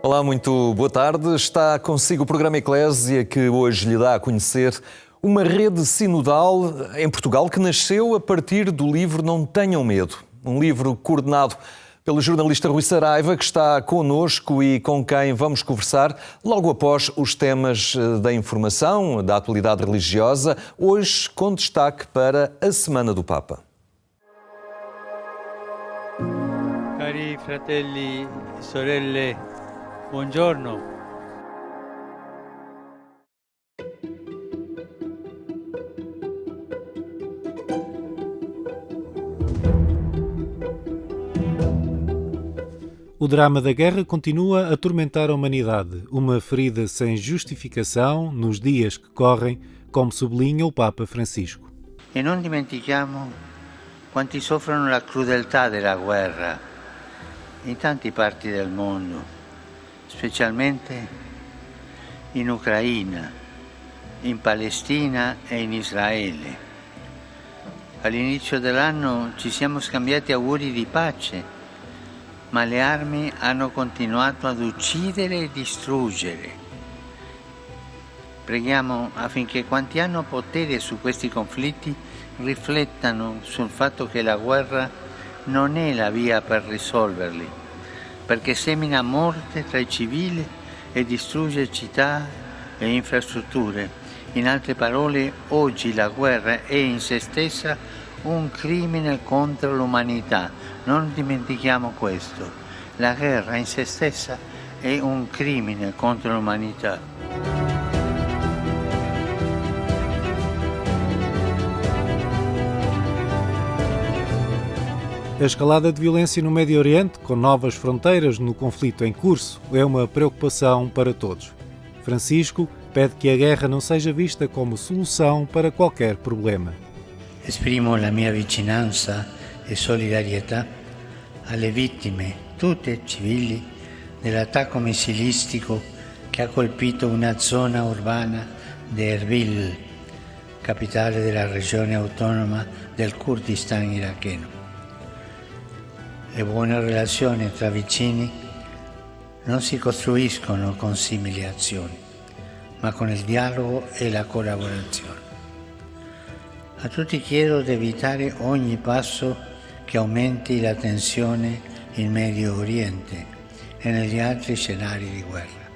Olá, muito boa tarde. Está consigo o programa Eclésia, que hoje lhe dá a conhecer uma rede sinodal em Portugal que nasceu a partir do livro Não Tenham Medo. Um livro coordenado pelo jornalista Rui Saraiva, que está connosco e com quem vamos conversar logo após os temas da informação, da atualidade religiosa, hoje com destaque para a Semana do Papa. Cari fratelli e sorelle, buongiorno. O drama da guerra continua a atormentar a humanidade, uma ferida sem justificação nos dias que correm, como sublinha o Papa Francisco. E non dimentichiamo quanti soffrono la crudeltà della guerra in tante parti del mondo, specialmente in Ucraina, in Palestina e in Israele. All'inizio dell'anno ci siamo scambiati auguri di pace, ma le armi hanno continuato ad uccidere e distruggere. Preghiamo affinché quanti hanno potere su questi conflitti riflettano sul fatto che la guerra non è la via per risolverli, perché semina morte tra i civili e distrugge città e infrastrutture. In altre parole, oggi la guerra è in se stessa un crimine contro l'umanità. Non dimentichiamo questo. La guerra in se stessa è un crimine contro l'umanità. A escalada de violência no Médio Oriente, com novas fronteiras no conflito em curso, é uma preocupação para todos. Francisco pede que a guerra não seja vista como solução para qualquer problema. Esprimo la mia vicinanza e solidarietà alle vittime, tutte civili, dell'attacco missilistico che ha colpito una zona urbana di Erbil, capitale della regione autonoma del Kurdistan iracheno. Le buone relazioni tra vicini non si costruiscono con simili azioni, ma con il dialogo e la collaborazione. A tutti chiedo di evitare ogni passo che aumenti la tensione in Medio Oriente e negli altri scenari di guerra.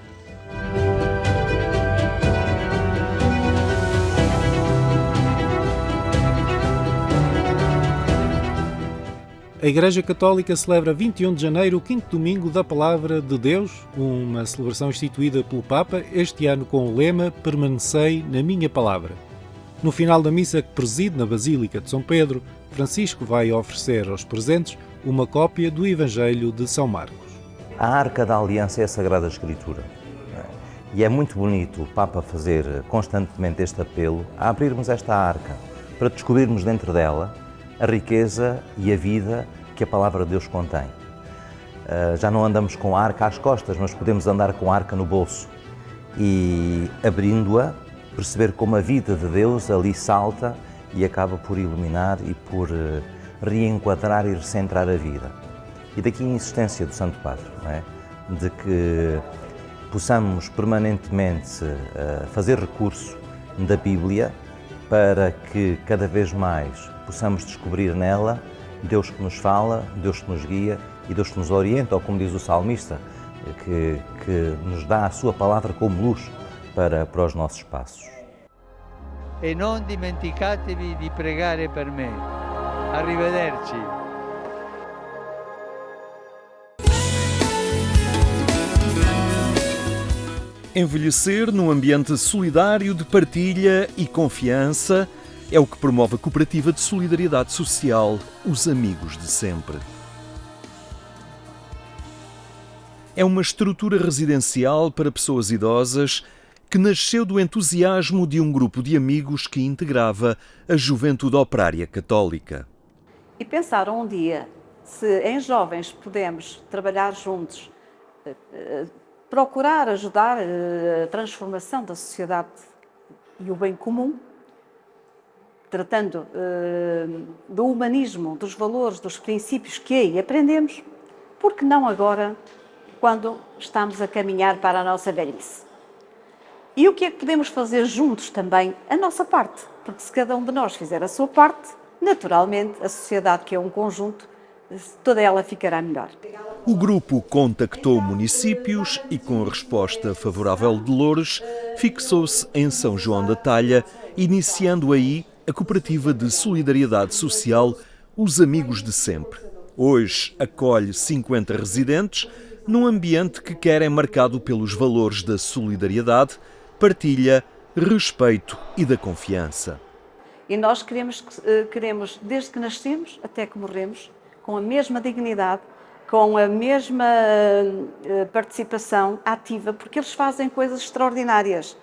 A Igreja Católica celebra 21 de janeiro o quinto domingo da Palavra de Deus, uma celebração instituída pelo Papa, este ano com o lema Permanecei na minha palavra. No final da missa que preside na Basílica de São Pedro, Francisco vai oferecer aos presentes uma cópia do Evangelho de São Marcos. A Arca da Aliança é a Sagrada Escritura. E é muito bonito o Papa fazer constantemente este apelo a abrirmos esta arca, para descobrirmos dentro dela a riqueza e a vida que a Palavra de Deus contém. Já não andamos com a arca às costas, mas podemos andar com a arca no bolso e, abrindo-a, perceber como a vida de Deus ali salta e acaba por iluminar e por reenquadrar e recentrar a vida. E daqui a insistência do Santo Padre, não é? De que possamos permanentemente fazer recurso da Bíblia para que cada vez mais possamos descobrir nela Deus que nos fala, Deus que nos guia e Deus que nos orienta, ou como diz o salmista, que nos dá a sua palavra como luz para os nossos passos. E non dimenticatevi di pregare per me. Arrivederci. Envelhecer num ambiente solidário de partilha e confiança é o que promove a Cooperativa de Solidariedade Social, os Amigos de Sempre. É uma estrutura residencial para pessoas idosas que nasceu do entusiasmo de um grupo de amigos que integrava a Juventude Operária Católica. E pensaram um dia, se em jovens podemos trabalhar juntos, procurar ajudar a transformação da sociedade e o bem comum, tratando do humanismo, dos valores, dos princípios que aí aprendemos, por que não agora quando estamos a caminhar para a nossa velhice. E o que é que podemos fazer juntos também? A nossa parte, porque se cada um de nós fizer a sua parte, naturalmente a sociedade, que é um conjunto, toda ela ficará melhor. O grupo contactou municípios e, com a resposta favorável de Loures, fixou-se em São João da Talha, iniciando aí a cooperativa de solidariedade social Os Amigos de Sempre. Hoje acolhe 50 residentes num ambiente que quer é marcado pelos valores da solidariedade, partilha, respeito e da confiança. E nós queremos, desde que nascemos até que morremos, com a mesma dignidade, com a mesma participação ativa, porque eles fazem coisas extraordinárias.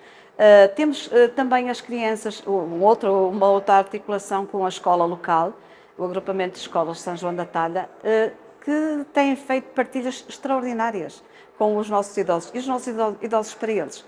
Temos também as crianças, uma outra articulação com a escola local, o agrupamento de escolas de São João da Talha, que têm feito partilhas extraordinárias com os nossos idosos e os nossos idosos para eles.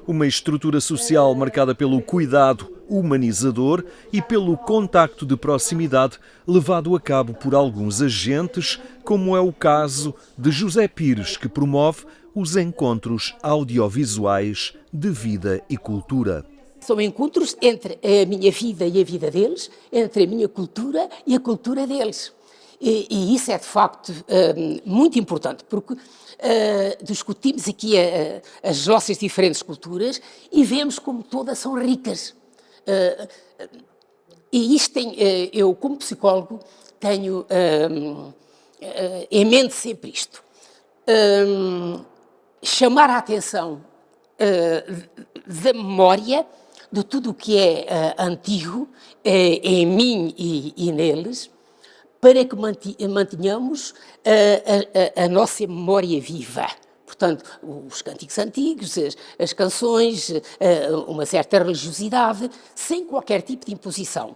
Uma estrutura social marcada pelo cuidado humanizador e pelo contacto de proximidade levado a cabo por alguns agentes, como é o caso de José Pires, que promove os encontros audiovisuais de vida e cultura. São encontros entre a minha vida e a vida deles, entre a minha cultura e a cultura deles. E isso é, de facto, muito importante, porque discutimos aqui as nossas diferentes culturas e vemos como todas são ricas. E isto eu, como psicólogo, tenho em mente sempre isto. Chamar a atenção da memória de tudo o que é antigo em mim e neles, para que mantenhamos a nossa memória viva. Portanto, os cânticos antigos, as canções, uma certa religiosidade, sem qualquer tipo de imposição.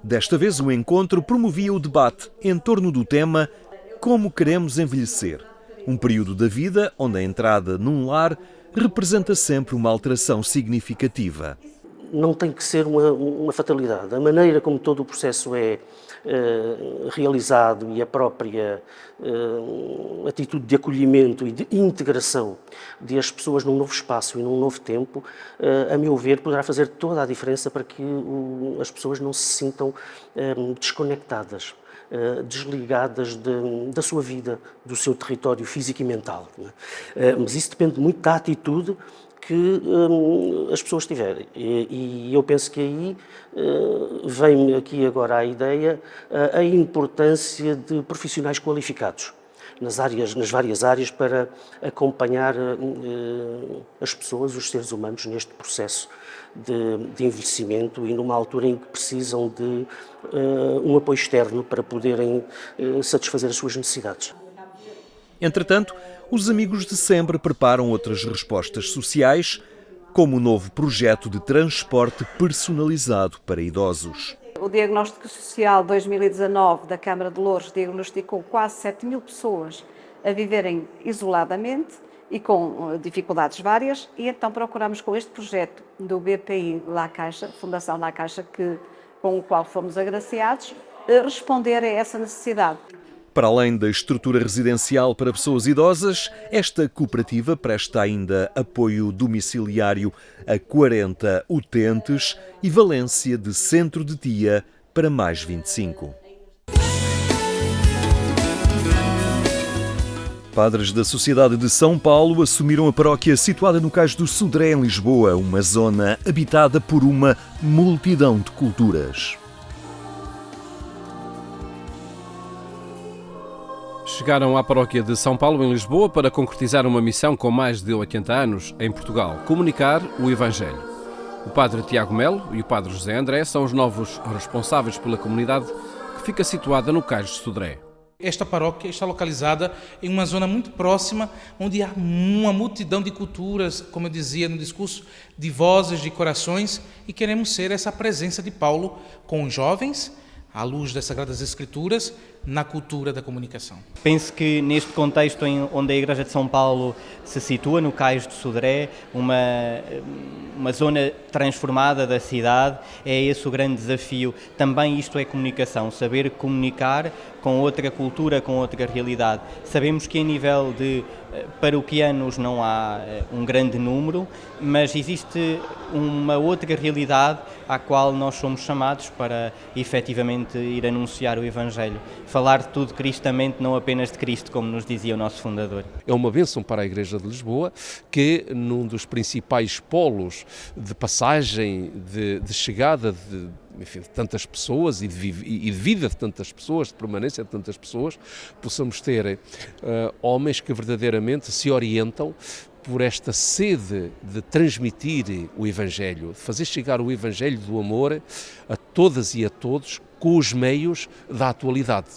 Desta vez o encontro promovia o debate em torno do tema Como queremos envelhecer? Um período da vida onde a entrada num lar representa sempre uma alteração significativa. Não tem que ser uma fatalidade. A maneira como todo o processo é realizado e a própria atitude de acolhimento e de integração das pessoas num novo espaço e num novo tempo, a meu ver, poderá fazer toda a diferença para que as pessoas não se sintam desconectadas, desligadas da sua vida, do seu território físico e mental. Mas isso depende muito da atitude que as pessoas tiverem. E eu penso que aí vem-me aqui agora a ideia, a importância de profissionais qualificados nas várias áreas para acompanhar as pessoas, os seres humanos, neste processo de envelhecimento e numa altura em que precisam de um apoio externo para poderem satisfazer as suas necessidades. Entretanto, os Amigos de Sempre preparam outras respostas sociais, como o novo projeto de transporte personalizado para idosos. O Diagnóstico Social 2019 da Câmara de Loures diagnosticou quase 7.000 pessoas a viverem isoladamente e com dificuldades várias, e então procuramos, com este projeto do BPI La Caixa, Fundação La Caixa, com o qual fomos agraciados, responder a essa necessidade. Para além da estrutura residencial para pessoas idosas, esta cooperativa presta ainda apoio domiciliário a 40 utentes e valência de centro de dia para mais 25. Padres da Sociedade de São Paulo assumiram a paróquia situada no Cais do Sodré, em Lisboa, uma zona habitada por uma multidão de culturas. Chegaram à paróquia de São Paulo, em Lisboa, para concretizar uma missão com mais de 80 anos em Portugal: comunicar o Evangelho. O padre Tiago Melo e o padre José André são os novos responsáveis pela comunidade, que fica situada no Cais de Sodré. Esta paróquia está localizada em uma zona muito próxima, onde há uma multidão de culturas, como eu dizia no discurso, de vozes, de corações, e queremos ser essa presença de Paulo com os jovens, à luz das Sagradas Escrituras, na cultura da comunicação. Penso que neste contexto onde a Igreja de São Paulo se situa, no Cais de Sodré, uma zona transformada da cidade, é esse o grande desafio. Também isto é comunicação, saber comunicar com outra cultura, com outra realidade. Sabemos que em nível de paroquianos não há um grande número, mas existe uma outra realidade à qual nós somos chamados para efetivamente ir anunciar o Evangelho. Falar de tudo cristamente, não apenas de Cristo, como nos dizia o nosso fundador. É uma bênção para a Igreja de Lisboa que, num dos principais polos de passagem, de chegada de tantas pessoas e de vida de tantas pessoas, de permanência de tantas pessoas, possamos ter homens que verdadeiramente se orientam por esta sede de transmitir o Evangelho, de fazer chegar o Evangelho do amor a todas e a todos com os meios da atualidade.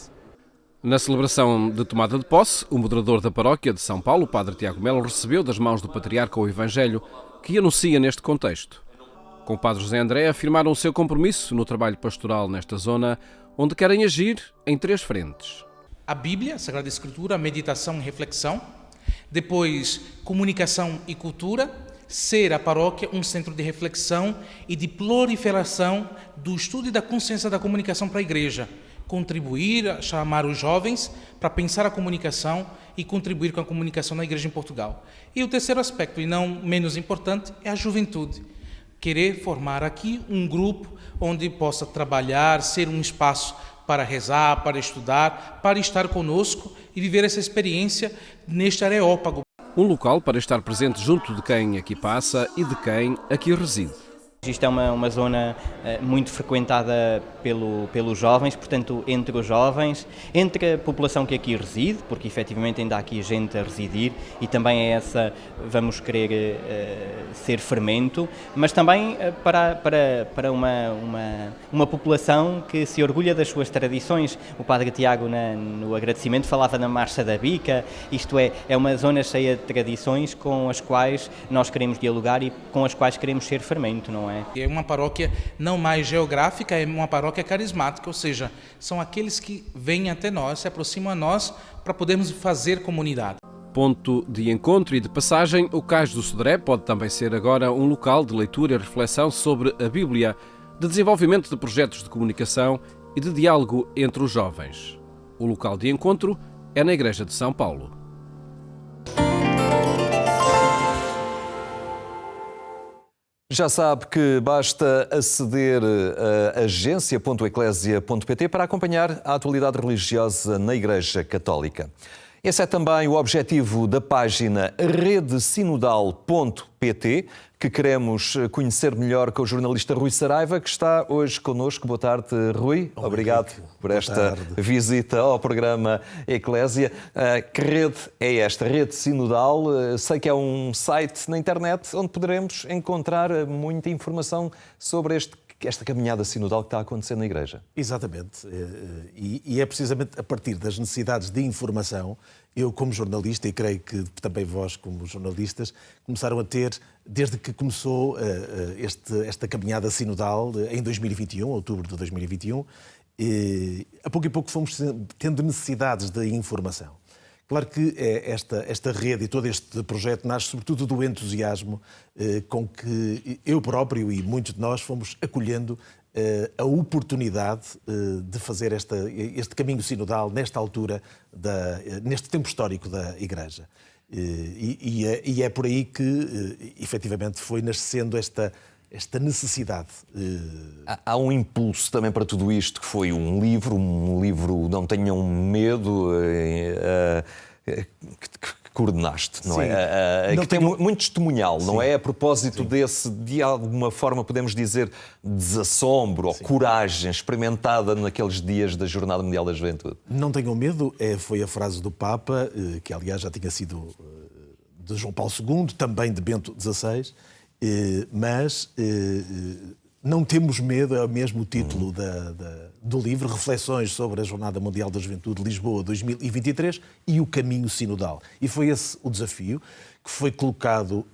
Na celebração de tomada de posse, o moderador da paróquia de São Paulo, o padre Tiago Melo, recebeu das mãos do patriarca o Evangelho que anuncia neste contexto. Com o padre José André afirmaram o seu compromisso no trabalho pastoral nesta zona, onde querem agir em 3 frentes. A Bíblia, a Sagrada Escritura, a meditação e reflexão. Depois, comunicação e cultura. Ser a paróquia um centro de reflexão e de proliferação do estudo e da consciência da comunicação para a igreja. Contribuir a chamar os jovens para pensar a comunicação e contribuir com a comunicação na igreja em Portugal. E o terceiro aspecto, e não menos importante, é a juventude. Querer formar aqui um grupo onde possa trabalhar, ser um espaço para rezar, para estudar, para estar conosco e viver essa experiência neste Areópago. Um local para estar presente junto de quem aqui passa e de quem aqui reside. Isto é uma zona muito frequentada pelos jovens, portanto, entre os jovens, entre a população que aqui reside, porque efetivamente ainda há aqui gente a residir e também é essa, vamos querer ser fermento, mas também para uma população que se orgulha das suas tradições. O padre Tiago, no agradecimento, falava na Marcha da Bica, isto é uma zona cheia de tradições com as quais nós queremos dialogar e com as quais queremos ser fermento, não é? É uma paróquia não mais geográfica, é uma paróquia carismática, ou seja, são aqueles que vêm até nós, se aproximam a nós para podermos fazer comunidade. Ponto de encontro e de passagem, o Cais do Sodré pode também ser agora um local de leitura e reflexão sobre a Bíblia, de desenvolvimento de projetos de comunicação e de diálogo entre os jovens. O local de encontro é na Igreja de São Paulo. Já sabe que basta aceder a agência.eclesia.pt para acompanhar a atualidade religiosa na Igreja Católica. Esse é também o objetivo da página redesinodal.pt, que queremos conhecer melhor com o jornalista Rui Saraiva, que está hoje connosco. Boa tarde, Rui. Obrigado por esta visita ao programa Eclésia. Que rede é esta? Rede Sinodal. Sei que é um site na internet onde poderemos encontrar muita informação sobre esta caminhada sinodal que está a acontecer na Igreja. Exatamente. E é precisamente a partir das necessidades de informação, eu como jornalista, e creio que também vós como jornalistas, começaram a ter, desde que começou esta caminhada sinodal em 2021, outubro de 2021, a pouco e pouco fomos tendo necessidades de informação. Claro que esta rede e todo este projeto nasce sobretudo do entusiasmo com que eu próprio e muitos de nós fomos acolhendo a oportunidade de fazer este caminho sinodal nesta altura, neste tempo histórico da Igreja. E é por aí que, efetivamente, foi nascendo esta necessidade. Há um impulso também para tudo isto, que foi um livro Não Tenham Medo, que coordenaste, não é? Que tem muito testemunhal, não é? A propósito desse, de alguma forma, podemos dizer, desassombro ou coragem experimentada naqueles dias da Jornada Mundial da Juventude. Não tenham medo, foi a frase do Papa, que aliás já tinha sido de João Paulo II, também de Bento XVI, mas não temos medo, é o mesmo título do livro, Reflexões sobre a Jornada Mundial da Juventude, Lisboa 2023 e o caminho sinodal. E foi esse o desafio que foi colocado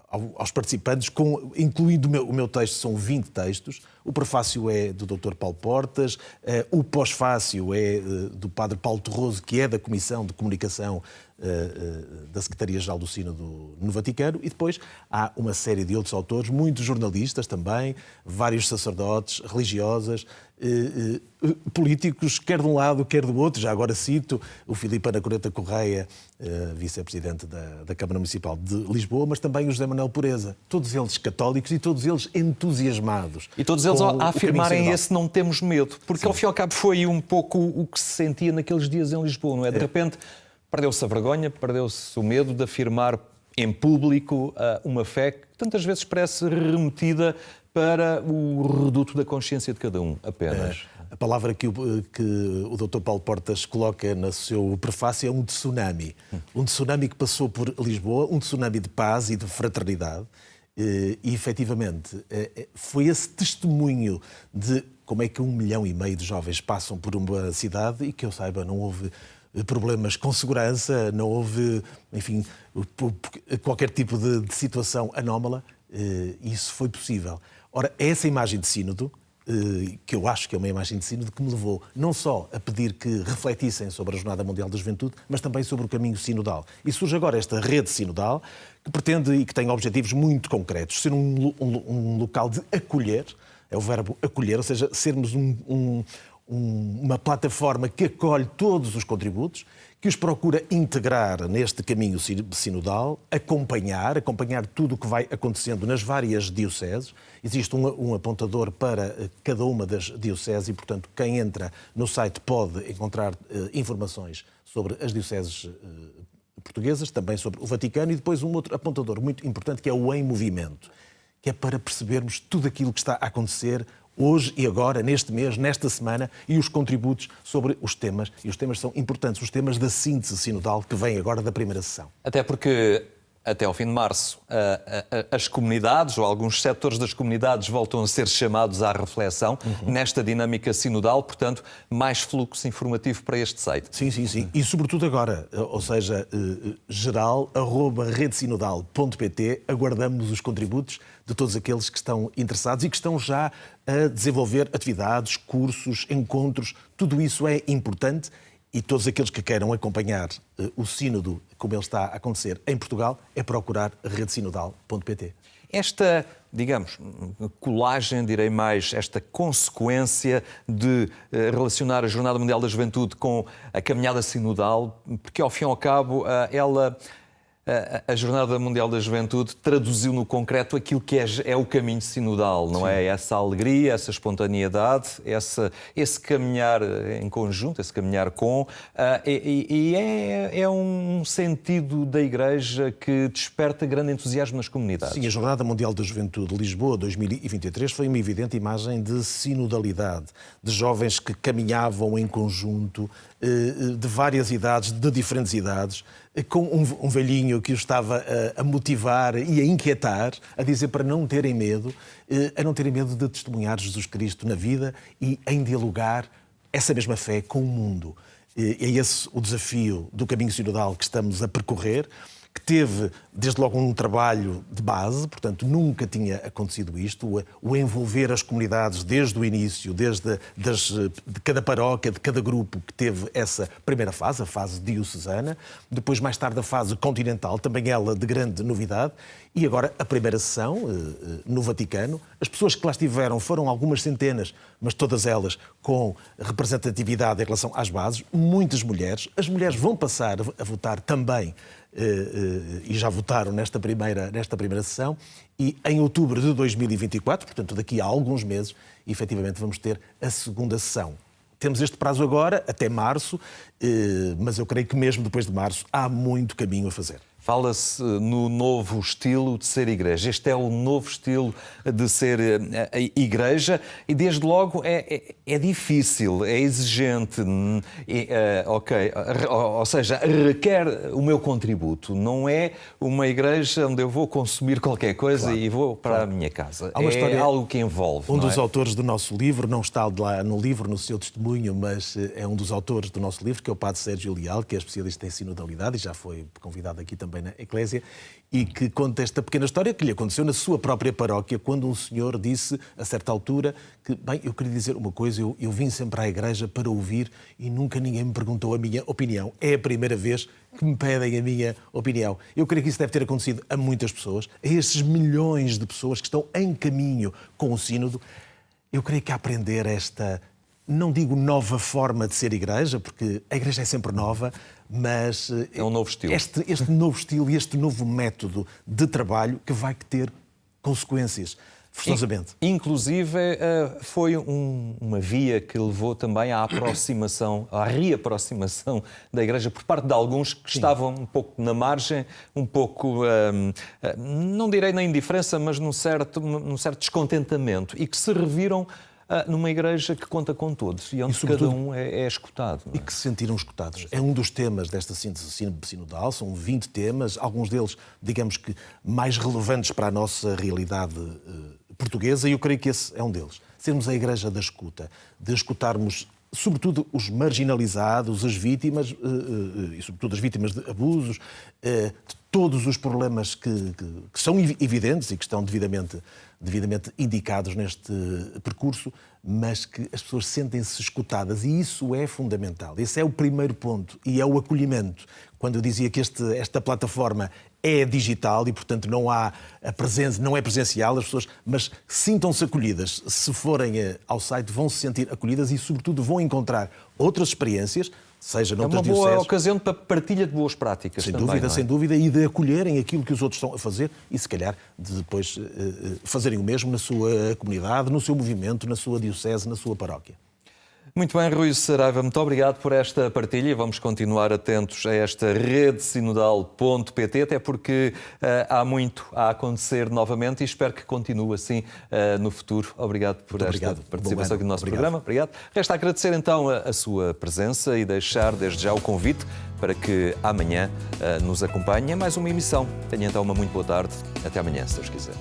aos participantes, incluindo o meu texto, são 20 textos, O prefácio é do Dr. Paulo Portas, o pós-fácio é do Padre Paulo Torroso, que é da Comissão de Comunicação da Secretaria-Geral do Sínodo no Vaticano, e depois há uma série de outros autores, muitos jornalistas também, vários sacerdotes, religiosas, políticos, quer de um lado, quer do outro. Já agora cito o Filipe Anacoreta Correia, vice-presidente da Câmara Municipal de Lisboa, mas também o José Manuel Pureza. Todos eles católicos e todos eles entusiasmados. E todos eles a afirmarem esse não temos medo, porque ao fim e ao cabo foi um pouco o que se sentia naqueles dias em Lisboa, não é? De repente perdeu-se a vergonha, perdeu-se o medo de afirmar em público uma fé que tantas vezes parece remetida para o reduto da consciência de cada um, apenas. A palavra que o Dr. Paulo Portas coloca no seu prefácio é um tsunami. Um tsunami que passou por Lisboa, um tsunami de paz e de fraternidade. E, efetivamente, foi esse testemunho de como é que 1,5 milhão de jovens passam por uma cidade e, que eu saiba, não houve problemas com segurança, não houve, enfim, qualquer tipo de situação anómala. Isso foi possível. Ora, essa imagem de sínodo, que eu acho que é uma imagem de sínodo que me levou não só a pedir que refletissem sobre a Jornada Mundial da Juventude, mas também sobre o caminho sinodal. E surge agora esta rede sinodal que pretende e que tem objetivos muito concretos. Ser um local de acolher, é o verbo acolher, ou seja, sermos uma plataforma que acolhe todos os contributos, que os procura integrar neste caminho sinodal, acompanhar tudo o que vai acontecendo nas várias dioceses. Existe um apontador para cada uma das dioceses e, portanto, quem entra no site pode encontrar informações sobre as dioceses portuguesas, também sobre o Vaticano, e depois um outro apontador muito importante, que é o Em Movimento, que é para percebermos tudo aquilo que está a acontecer hoje e agora, neste mês, nesta semana, e os contributos sobre os temas. E os temas são importantes, os temas da síntese sinodal que vem agora da primeira sessão. Até porque, até ao fim de março, as comunidades, ou alguns setores das comunidades, voltam a ser chamados à reflexão nesta dinâmica sinodal, portanto, mais fluxo informativo para este site. Sim. E sobretudo agora, ou seja, geral@redesinodal.pt, aguardamos os contributos de todos aqueles que estão interessados e que estão já a desenvolver atividades, cursos, encontros. Tudo isso é importante e todos aqueles que queiram acompanhar o sínodo como ele está a acontecer em Portugal é procurar redesinodal.pt. Esta, digamos, colagem, direi mais, esta consequência de relacionar a Jornada Mundial da Juventude com a caminhada sinodal, porque ao fim e ao cabo a Jornada Mundial da Juventude traduziu no concreto aquilo que é o caminho sinodal, não é? Essa alegria, essa espontaneidade, esse caminhar em conjunto, esse caminhar com... é um sentido da Igreja que desperta grande entusiasmo nas comunidades. Sim, a Jornada Mundial da Juventude Lisboa 2023 foi uma evidente imagem de sinodalidade, de jovens que caminhavam em conjunto, de várias idades, de diferentes idades, com um velhinho que os estava a motivar e a inquietar, a dizer para não terem medo, de testemunhar Jesus Cristo na vida e em dialogar essa mesma fé com o mundo. É esse o desafio do caminho sinodal que estamos a percorrer, que teve, desde logo, um trabalho de base, portanto, nunca tinha acontecido isto, o envolver as comunidades desde o início, de cada paróquia, de cada grupo que teve essa primeira fase, a fase diocesana, depois, mais tarde, a fase continental, também ela de grande novidade, e agora a primeira sessão no Vaticano. As pessoas que lá estiveram foram algumas centenas, mas todas elas com representatividade em relação às bases, muitas mulheres. As mulheres vão passar a votar também, e já votaram nesta primeira sessão, e em outubro de 2024, portanto daqui a alguns meses, efetivamente vamos ter a segunda sessão. Temos este prazo agora, até março, mas eu creio que mesmo depois de março há muito caminho a fazer. Fala-se no novo estilo de ser igreja. Este é o novo estilo de ser igreja e, desde logo, é difícil, é exigente, ou seja, requer o meu contributo. Não é uma igreja onde eu vou consumir qualquer coisa e vou para a minha casa. É algo que envolve. Um dos autores do nosso livro, não está lá no livro, no seu testemunho, mas é um dos autores do nosso livro, que é o padre Sérgio Leal, que é especialista em sinodalidade e já foi convidado aqui também também na Eclésia, e que conta esta pequena história que lhe aconteceu na sua própria paróquia, quando um senhor disse, a certa altura, que, bem, eu queria dizer uma coisa, eu vim sempre à igreja para ouvir e nunca ninguém me perguntou a minha opinião. É a primeira vez que me pedem a minha opinião. Eu creio que isso deve ter acontecido a muitas pessoas, a esses milhões de pessoas que estão em caminho com o sínodo. Eu creio que aprender esta, não digo nova forma de ser igreja, porque a igreja é sempre nova, mas é um novo estilo. Este novo estilo e este novo método de trabalho que vai ter consequências, forçosamente. Inclusive, foi uma via que levou também à aproximação, à reaproximação da Igreja por parte de alguns que estavam um pouco na margem, um pouco, não direi na indiferença, mas num certo descontentamento, e que se reviram numa igreja que conta com todos e onde cada um é escutado. Não é? E que se sentiram escutados. É um dos temas desta síntese sinodal, são 20 temas, alguns deles, digamos que, mais relevantes para a nossa realidade portuguesa, e eu creio que esse é um deles. Sermos a igreja da escuta, de escutarmos sobretudo os marginalizados, as vítimas, e sobretudo as vítimas de abusos, de todos os problemas que são evidentes e que estão devidamente indicados neste percurso, mas que as pessoas sentem-se escutadas, e isso é fundamental. Esse é o primeiro ponto, e é o acolhimento. Quando eu dizia que esta plataforma é digital e, portanto, não há a presença, não é presencial, as pessoas, mas sintam-se acolhidas. Se forem ao site, vão se sentir acolhidas e, sobretudo, vão encontrar outras experiências, seja noutras dioceses. É uma boa ocasião para partilha de boas práticas sem também. Dúvida, não é? sem dúvida, e de acolherem aquilo que os outros estão a fazer e, se calhar, de depois fazerem o mesmo na sua comunidade, no seu movimento, na sua diocese, na sua paróquia. Muito bem, Rui Saraiva, muito obrigado por esta partilha. Vamos continuar atentos a esta rede sinodal.pt, até porque há muito a acontecer novamente e espero que continue assim no futuro. Obrigado por esta participação aqui no nosso programa. Obrigado. Resta agradecer então a sua presença e deixar desde já o convite para que amanhã nos acompanhe em mais uma emissão. Tenha então uma muito boa tarde. Até amanhã, se Deus quiser.